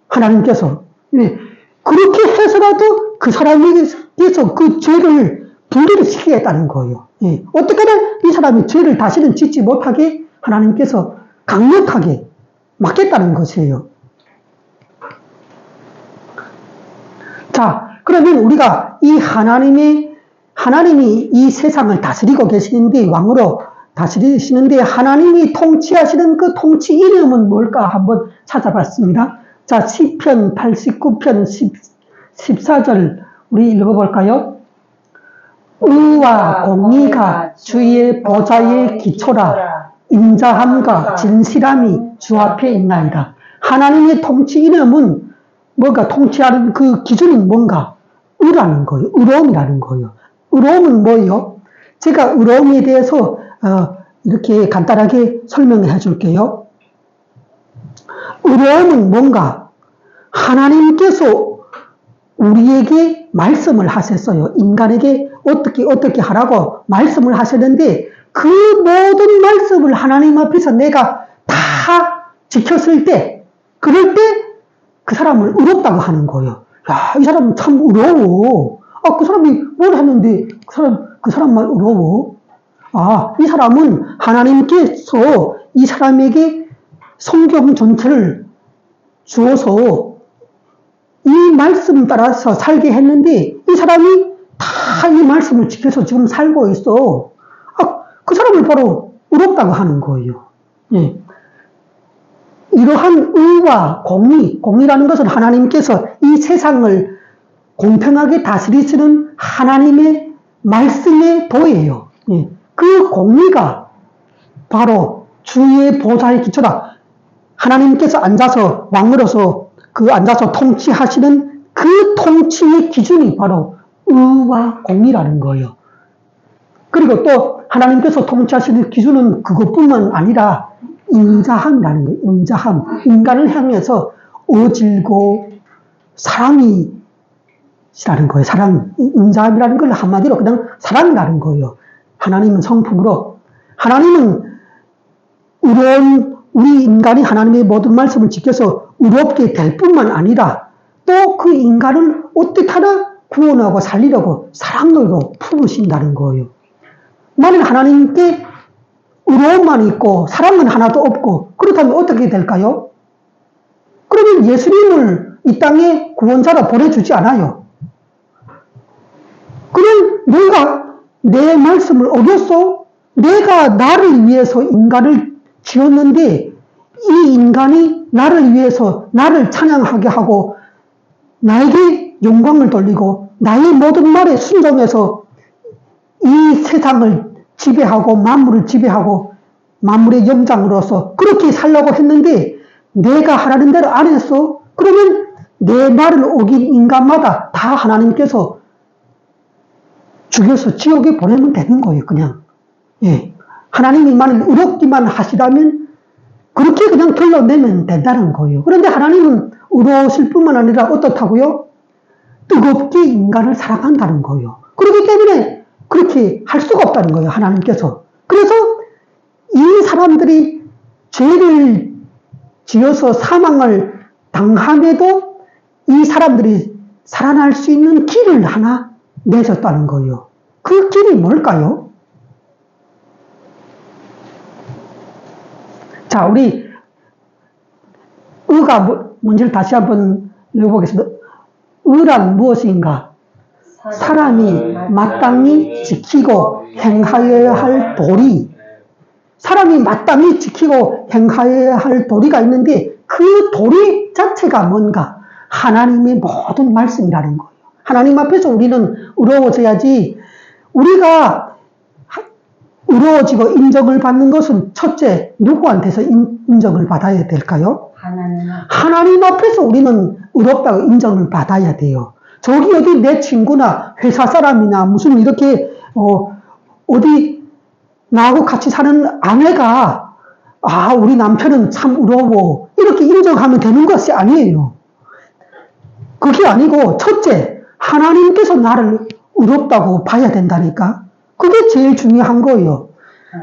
하나님께서. 그렇게 해서라도 그 사람에게서 그 죄를 분리를 시키겠다는 거예요. 어떻게든 이 사람이 죄를 다시는 짓지 못하게 하나님께서 강력하게 막겠다는 것이에요. 자, 그러면 우리가 이 하나님이 이 세상을 다스리고 계시는데, 왕으로 다스리시는데, 하나님이 통치하시는 그 통치 이름은 뭘까 한번 찾아봤습니다. 자, 시편 89편 14절 우리 읽어볼까요? 의와 공의가 주의 보좌의 기초라. 인자함과 진실함이 주 앞에 있나이다. 하나님의 통치 이름은 뭔가 통치하는 그 기준은 뭔가? 의라는 거예요. 의로움이라는 거예요. 의로움은 뭐예요? 제가 의로움에 대해서 이렇게 간단하게 설명해 줄게요. 의로움은 뭔가 하나님께서 우리에게 말씀을 하셨어요. 인간에게 어떻게 하라고 말씀을 하셨는데 그 모든 말씀을 하나님 앞에서 내가 다 지켰을 때, 그럴 때 그 사람을 의롭다고 하는 거예요. 야, 이 사람은 참 의로워. 아, 그 사람이 뭘 했는데 그 사람만 의로워. 아, 이 사람은 하나님께서 이 사람에게 성경 전체를 주어서 이 말씀 따라서 살게 했는데 이 사람이 다 이 말씀을 지켜서 지금 살고 있어. 아, 그 사람을 바로 의롭다고 하는 거예요. 예. 이러한 의와 공의라는 것은 하나님께서 이 세상을 공평하게 다스리시는 하나님의 말씀의 도예요. 예. 그 공의가 바로 주의 보좌의 기초다. 하나님께서 앉아서 왕으로서 앉아서 통치하시는 그 통치의 기준이 바로 의와 공의라는 거예요. 그리고 또 하나님께서 통치하시는 기준은 그것뿐만 아니라 인자함이라는 거예요. 인자함. 인간을 향해서 어질고 사랑이라는 거예요. 사랑. 인자함이라는 걸 한마디로 그냥 사랑이라는 거예요. 하나님은 성품으로. 하나님은 우리 인간이 하나님의 모든 말씀을 지켜서 의롭게 될 뿐만 아니라 또 그 인간을 어떻게 하나 구원하고 살리려고 사랑으로 품으신다는 거예요. 만일 하나님께 의로움만 있고 사랑은 하나도 없고 그렇다면 어떻게 될까요? 그러면 예수님을 이 땅에 구원자로 보내주지 않아요. 그럼 내가 내 말씀을 어겼어? 내가 나를 위해서 인간을 지었는데 이 인간이 나를 위해서 나를 찬양하게 하고 나에게 영광을 돌리고 나의 모든 말에 순종해서 이 세상을 지배하고 만물을 지배하고 만물의 영장으로서 그렇게 살려고 했는데 내가 하라는 대로 안 했어? 그러면 내 말을 어긴 인간마다 다 하나님께서 죽여서 지옥에 보내면 되는 거예요. 그냥. 예. 하나님이 만일 의롭기만 하시라면 그렇게 그냥 결론내면 된다는 거예요. 그런데 하나님은 의로우실 뿐만 아니라 어떻다고요? 뜨겁게 인간을 사랑한다는 거예요. 그렇기 때문에 그렇게 할 수가 없다는 거예요. 하나님께서. 그래서 이 사람들이 죄를 지어서 사망을 당함에도 이 사람들이 살아날 수 있는 길을 하나 내줬다는 거예요. 그 길이 뭘까요? 자, 우리 의가 뭔지를 다시 한번 읽어보겠습니다. 의란 무엇인가? 사람이 마땅히 지키고 행하여야 할 도리. 사람이 마땅히 지키고 행하여야 할 도리가 있는데 그 도리 자체가 뭔가? 하나님의 모든 말씀이라는 거예요. 하나님 앞에서 우리는 의로워져야지. 우리가 의로워지고 인정을 받는 것은 첫째, 누구한테서 인정을 받아야 될까요? 하나님 앞에서 우리는 의롭다고 인정을 받아야 돼요. 저기 어디 내 친구나 회사 사람이나 무슨 이렇게 어디 나하고 같이 사는 아내가 우리 남편은 참 의로워 이렇게 인정하면 되는 것이 아니에요. 그게 아니고 첫째, 하나님께서 나를 의롭다고 봐야 된다니까. 그게 제일 중요한 거예요.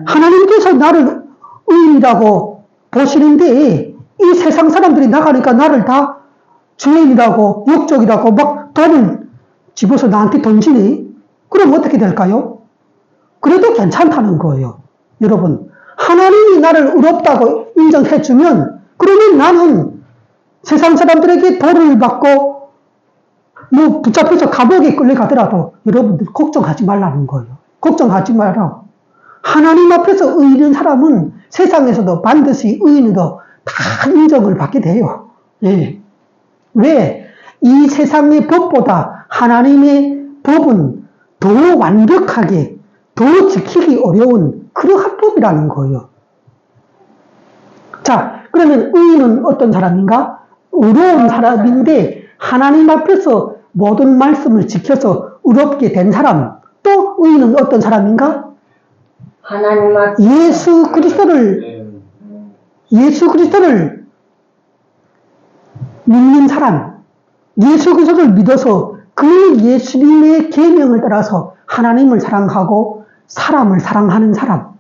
하나님께서 나를 의인이라고 보시는데 이 세상 사람들이 나가니까 나를 다 죄인이라고 욕적이라고 막 돈을 집어서 나한테 던지니? 그럼 어떻게 될까요? 그래도 괜찮다는 거예요. 여러분, 하나님이 나를 의롭다고 인정해주면 그러면 나는 세상 사람들에게 벌을 받고 붙잡혀서 감옥에 끌려가더라도 여러분들 걱정하지 말라는 거예요. 걱정하지 마라. 하나님 앞에서 의인인 사람은 세상에서도 반드시 의인으로 다 인정을 받게 돼요. 예. 왜? 이 세상의 법보다 하나님의 법은 더 완벽하게, 더 지키기 어려운 그러한 법이라는 거예요. 자, 그러면 의인은 어떤 사람인가? 의로운 사람인데 하나님 앞에서 모든 말씀을 지켜서 의롭게 된 사람. 또 의인은 어떤 사람인가? 하나님 앞에 예수 그리스도를 믿는 사람. 예수 그리스도를 믿어서 그 예수님의 계명을 따라서 하나님을 사랑하고 사람을 사랑하는 사람.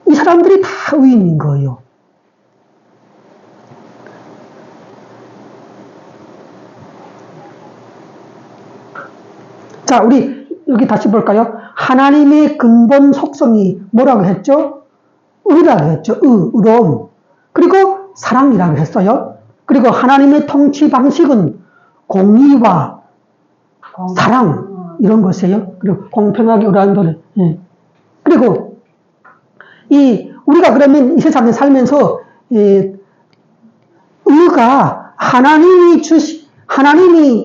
이 사람들이 다 의인인 거예요. 자, 우리 여기 다시 볼까요? 하나님의 근본 속성이 뭐라고 했죠? 의라고 했죠. 의로움. 그리고 사랑이라고 했어요. 그리고 하나님의 통치 방식은 공의와 사랑 이런 것이에요. 그리고 공평하게 의라는 도를. 예. 그리고 우리가 그러면 이 세상에 살면서 의가 하나님이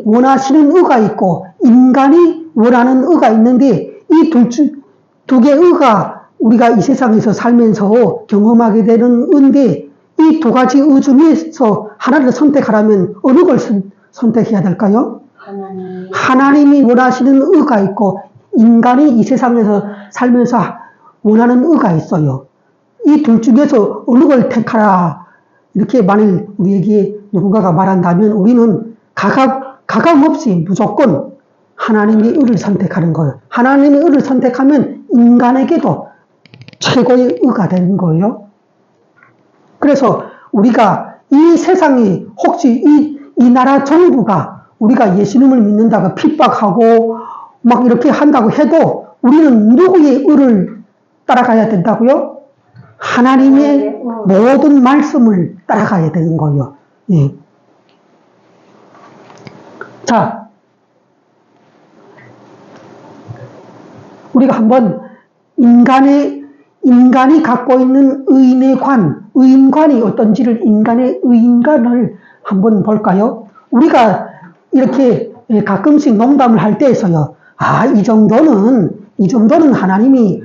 원하시는 의가 있고 인간이 원하는 의가 있는데 이 두 개의 의가 우리가 이 세상에서 살면서 경험하게 되는 의인데 이 두 가지 의 중에서 하나를 선택하라면 어느 걸 선택해야 될까요? 하나님이 원하시는 의가 있고 인간이 이 세상에서 살면서 원하는 의가 있어요. 이 둘 중에서 어느 걸 택하라 이렇게 만일 우리에게 누군가가 말한다면 우리는 가감 없이 무조건 하나님의 의를 선택하는 거예요. 하나님의 의를 선택하면 인간에게도 최고의 의가 되는 거예요. 그래서 우리가 이 세상이 혹시 이 나라 정부가 우리가 예수님을 믿는다고 핍박하고 막 이렇게 한다고 해도 우리는 누구의 의를 따라가야 된다고요? 하나님의 모든 말씀을 따라가야 되는 거예요. 예. 자, 우리가 한번 인간이 갖고 있는 의인관이 어떤지를 인간의 의인관을 한번 볼까요? 우리가 이렇게 가끔씩 농담을 할 때에서요. 이 정도는 하나님이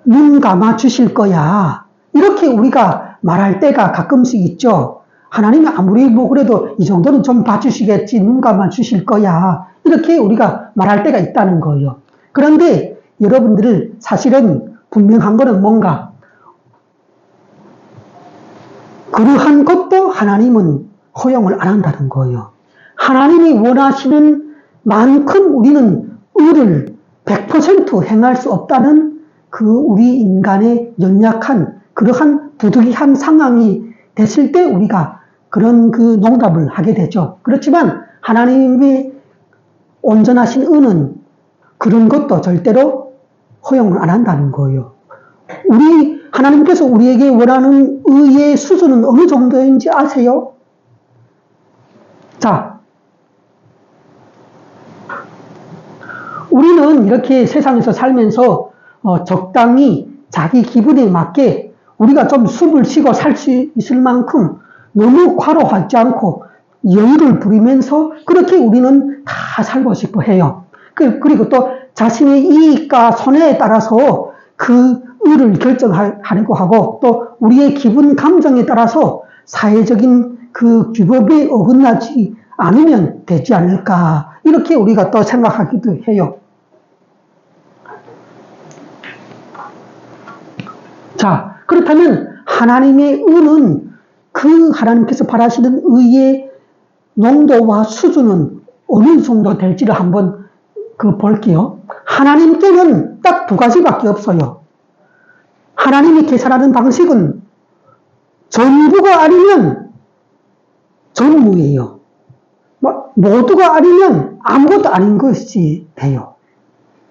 눈 감아 주실 거야. 이렇게 우리가 말할 때가 가끔씩 있죠. 하나님이 아무리 그래도 이 정도는 좀 봐주시겠지. 눈 감아 주실 거야. 이렇게 우리가 말할 때가 있다는 거예요. 그런데 여러분들 사실은 분명한 거는 뭔가 그러한 것도 하나님은 허용을 안 한다는 거예요. 하나님이 원하시는 만큼 우리는 의를 100% 행할 수 없다는 그 우리 인간의 연약한 그러한 부득이한 상황이 됐을 때 우리가 그런 그 농담을 하게 되죠. 그렇지만 하나님의 온전하신 은은 그런 것도 절대로 허용을 안 한다는 거예요. 하나님께서 우리에게 원하는 의의 수준은 어느 정도인지 아세요? 자, 우리는 이렇게 세상에서 살면서 적당히 자기 기분에 맞게 우리가 좀 숨을 쉬고 살 수 있을 만큼 너무 과로하지 않고 여유를 부리면서 그렇게 우리는 다 살고 싶어 해요. 그리고 또 자신의 이익과 손해에 따라서 그 의를 결정하려고 하고 또 우리의 기분, 감정에 따라서 사회적인 그 규범에 어긋나지 않으면 되지 않을까 이렇게 우리가 또 생각하기도 해요. 자, 그렇다면 하나님의 의는 그 하나님께서 바라시는 의의 농도와 수준은 어느 정도 될지를 한번 볼게요. 하나님께는 딱 두 가지밖에 없어요. 하나님이 계산하는 방식은 전부가 아니면 전무예요. 모두가 아니면 아무것도 아닌 것이 돼요.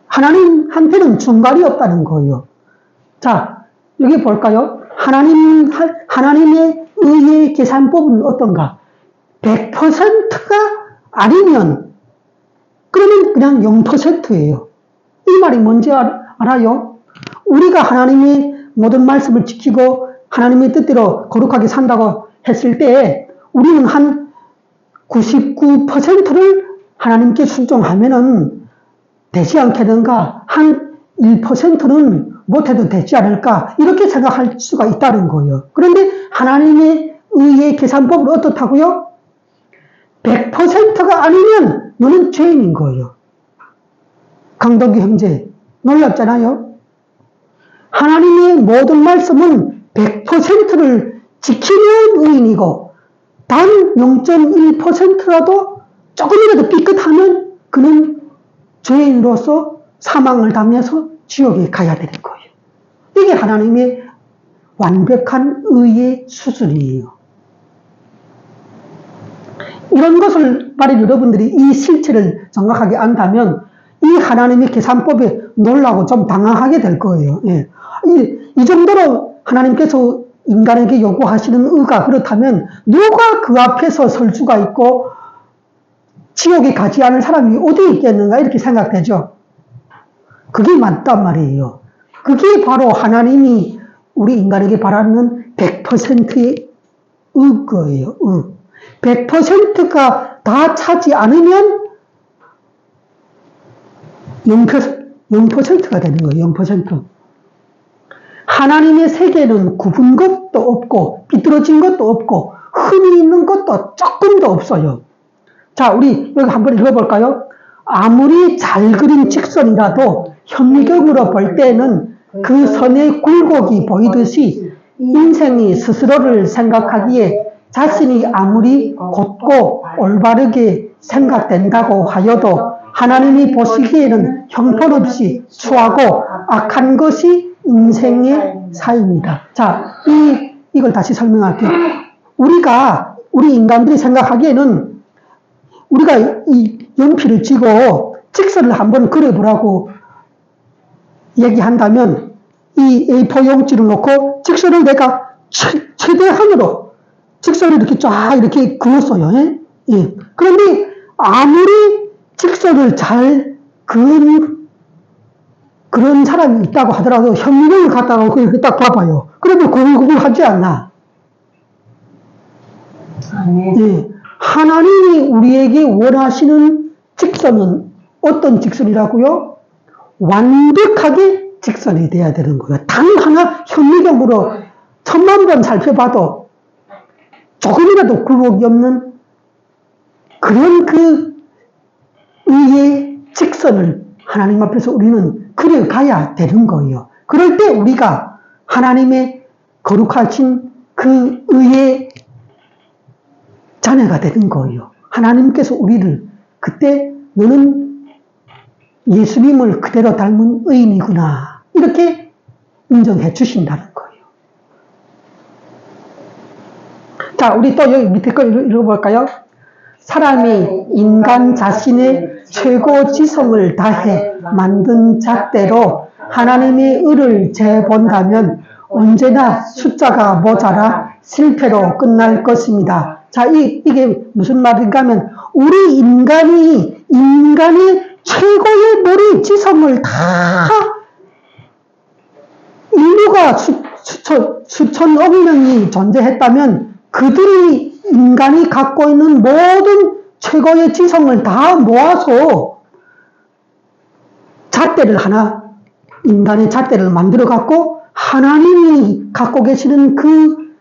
하나님한테는 중간이 없다는 거예요. 자, 여기 볼까요? 하나님의 의의 계산법은 어떤가? 100%가 아니면 그러면 그냥 0%예요. 이 말이 뭔지 알아요? 우리가 하나님의 모든 말씀을 지키고 하나님의 뜻대로 거룩하게 산다고 했을 때 우리는 한 99%를 하나님께 순종하면은 되지 않겠는가? 한 1%는 못해도 되지 않을까? 이렇게 생각할 수가 있다는 거예요. 그런데 하나님의 의의 계산법은 어떻다고요? 100%가 아니면 너는 죄인인 거예요. 강덕기 형제, 놀랍잖아요? 하나님의 모든 말씀은 100%를 지키는 의인이고 단 0.1%라도 조금이라도 삐끗하면 그는 죄인으로서 사망을 당해서 지옥에 가야 되는 거예요. 이게 하나님의 완벽한 의의 수준이에요. 이런 것을 만약 여러분들이 이 실체를 정확하게 안다면 이 하나님의 계산법에 놀라고 좀 당황하게 될 거예요. 예. 이 정도로 하나님께서 인간에게 요구하시는 의가 그렇다면 누가 그 앞에서 설 수가 있고 지옥에 가지 않을 사람이 어디 있겠는가 이렇게 생각되죠. 그게 맞단 말이에요. 그게 바로 하나님이 우리 인간에게 바라는 100%의 의거예요. 100%가 다 차지 않으면 0%가 되는 거예요. 0%. 하나님의 세계는 굽은 것도 없고 삐뚤어진 것도 없고 흠이 있는 것도 조금도 없어요. 자, 우리 여기 한번 읽어볼까요? 아무리 잘 그린 직선이라도 현미경으로 볼 때는 그 선의 굴곡이 보이듯이 인생이 스스로를 생각하기에 자신이 아무리 곧고 올바르게 생각된다고 하여도 하나님이 보시기에는 형편없이 추하고 악한 것이 인생의 삶이다. 자, 이걸 다시 설명할게요. 우리 인간들이 생각하기에는 우리가 이 연필을 쥐고 직선을 한번 그려보라고 얘기한다면 이 A4 용지를 놓고 직선을 내가 최대한으로 직선을 이렇게 쫙 이렇게 그었어요. 예. 그런데 아무리 직선을 잘 그런 사람이 있다고 하더라도 현미경을 갖다가 그렇게 딱 봐봐요. 그러면 구불구불하지 않나? 예. 하나님이 우리에게 원하시는 직선은 어떤 직선이라고요? 완벽하게 직선이 돼야 되는 거예요. 단 하나 현미경으로 1000만 번 살펴봐도 조금이라도 굴곡이 없는 그런 그 의의 직선을 하나님 앞에서 우리는 그려가야 되는 거예요. 그럴 때 우리가 하나님의 거룩하신 그 의의 자녀가 되는 거예요. 하나님께서 우리를 그때 너는 예수님을 그대로 닮은 의인이구나 이렇게 인정해 주신다는 거예요. 자, 자, 우리 또 여기 밑에 거 읽어볼까요? 사람이 인간 자신의 최고 지성을 다해 만든 잣대로 하나님의 의를 재본다면 언제나 숫자가 모자라 실패로 끝날 것입니다. 자, 이게 무슨 말인가 하면, 우리 인간의 최고의 머리 지성을 다 인류가 수천억 명이 존재했다면 그들이 인간이 갖고 있는 모든 최고의 지성을 다 모아서 인간의 잣대를 만들어 갖고 하나님이 갖고 계시는 그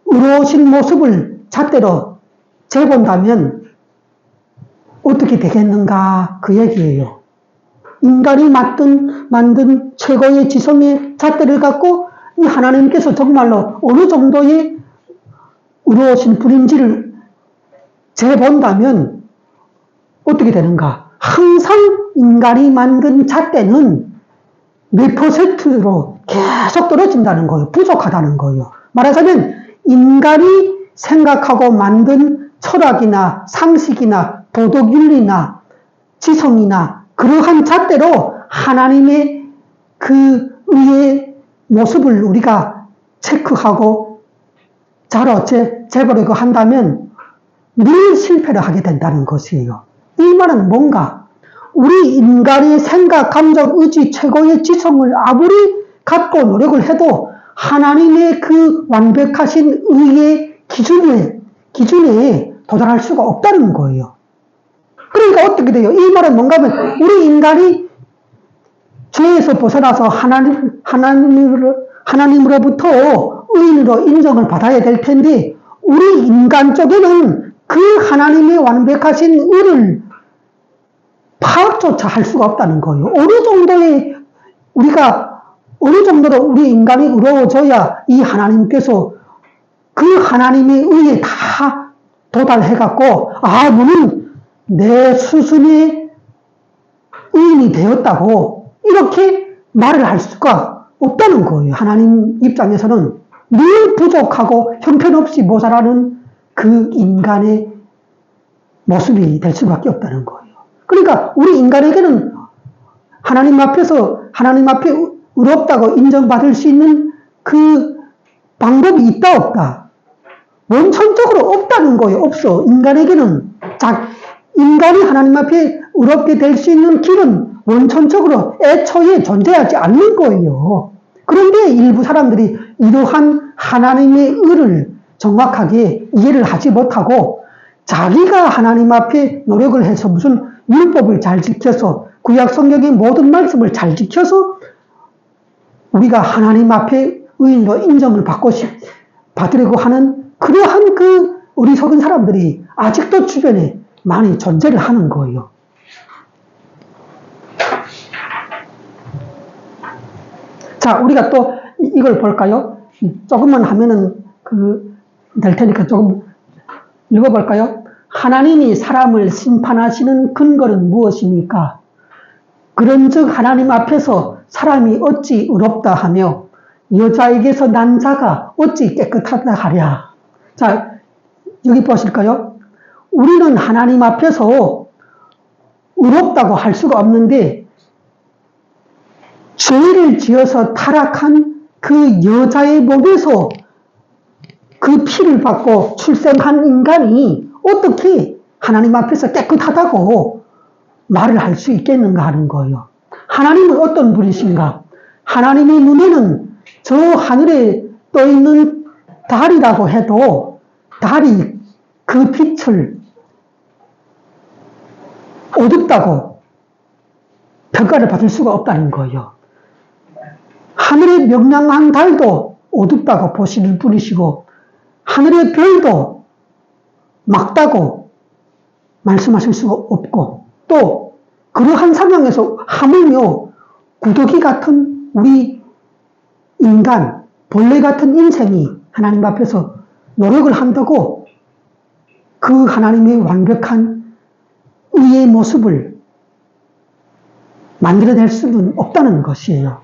의로우신 모습을 잣대로 재본다면 어떻게 되겠는가 그 얘기예요. 인간이 만든 최고의 지성의 잣대를 갖고 이 하나님께서 정말로 어느 정도의 의로우신 분인지를 재본다면 어떻게 되는가? 항상 인간이 만든 잣대는 몇 %로 계속 떨어진다는 거예요. 부족하다는 거예요. 말하자면 인간이 생각하고 만든 철학이나 상식이나 도덕윤리나 지성이나 그러한 잣대로 하나님의 그 의의 모습을 우리가 체크하고 자로 재보려고 한다면 늘 실패를 하게 된다는 것이에요. 이 말은 뭔가? 우리 인간의 생각, 감정, 의지, 최고의 지성을 아무리 갖고 노력을 해도 하나님의 그 완벽하신 의의 기준에 도달할 수가 없다는 거예요. 그러니까 어떻게 돼요? 이 말은 뭔가 하면 우리 인간이 죄에서 벗어나서 하나님으로부터 의인으로 인정을 받아야 될 텐데 우리 인간 쪽에는 그 하나님의 완벽하신 의를 파악조차 할 수가 없다는 거예요. 어느 정도로 우리 인간이 의로워져야 이 하나님께서 그 하나님의 의에 다 도달해갖고 너는 내 수준의 의인이 되었다고 이렇게 말을 할 수가 없다는 거예요. 하나님 입장에서는 늘 부족하고 형편없이 모자라는 그 인간의 모습이 될 수밖에 없다는 거예요. 그러니까 우리 인간에게는 하나님 앞에 의롭다고 인정받을 수 있는 그 방법이 있다 없다? 원천적으로 없다는 거예요. 없어. 인간에게는 인간이 하나님 앞에 의롭게 될 수 있는 길은 원천적으로 애초에 존재하지 않는 거예요. 그런데 일부 사람들이 이러한 하나님의 의를 정확하게 이해를 하지 못하고 자기가 하나님 앞에 노력을 해서 무슨 율법을 잘 지켜서 구약 성경의 모든 말씀을 잘 지켜서 우리가 하나님 앞에 의인으로 인정을 받으려고 하는 그러한 그 어리석은 사람들이 아직도 주변에 많이 존재를 하는 거예요. 자, 우리가 또 이걸 볼까요? 조금만 하면은 될 테니까 조금 읽어볼까요? 하나님이 사람을 심판하시는 근거는 무엇입니까? 그런즉 하나님 앞에서 사람이 어찌 의롭다 하며 여자에게서 난 자가 어찌 깨끗하다 하랴. 자, 여기 보실까요? 우리는 하나님 앞에서 의롭다고 할 수가 없는데 죄를 지어서 타락한 그 여자의 몸에서 그 피를 받고 출생한 인간이 어떻게 하나님 앞에서 깨끗하다고 말을 할 수 있겠는가 하는 거예요. 하나님은 어떤 분이신가? 하나님의 눈에는 저 하늘에 떠 있는 달이라고 해도 달이 그 빛을 어둡다고 평가를 받을 수가 없다는 거예요. 하늘의 명랑한 달도 어둡다고 보시는 분이시고 하늘의 별도 막다고 말씀하실 수가 없고 또 그러한 상황에서 하물며 구더기 같은 우리 인간, 벌레 같은 인생이 하나님 앞에서 노력을 한다고 그 하나님의 완벽한 의의 모습을 만들어낼 수는 없다는 것이에요.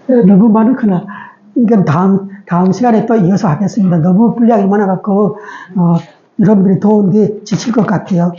너무 많구나. 이건 다음 시간에 또 이어서 하겠습니다. 너무 분량이 많아갖고, 여러분들이 더운데 지칠 것 같아요.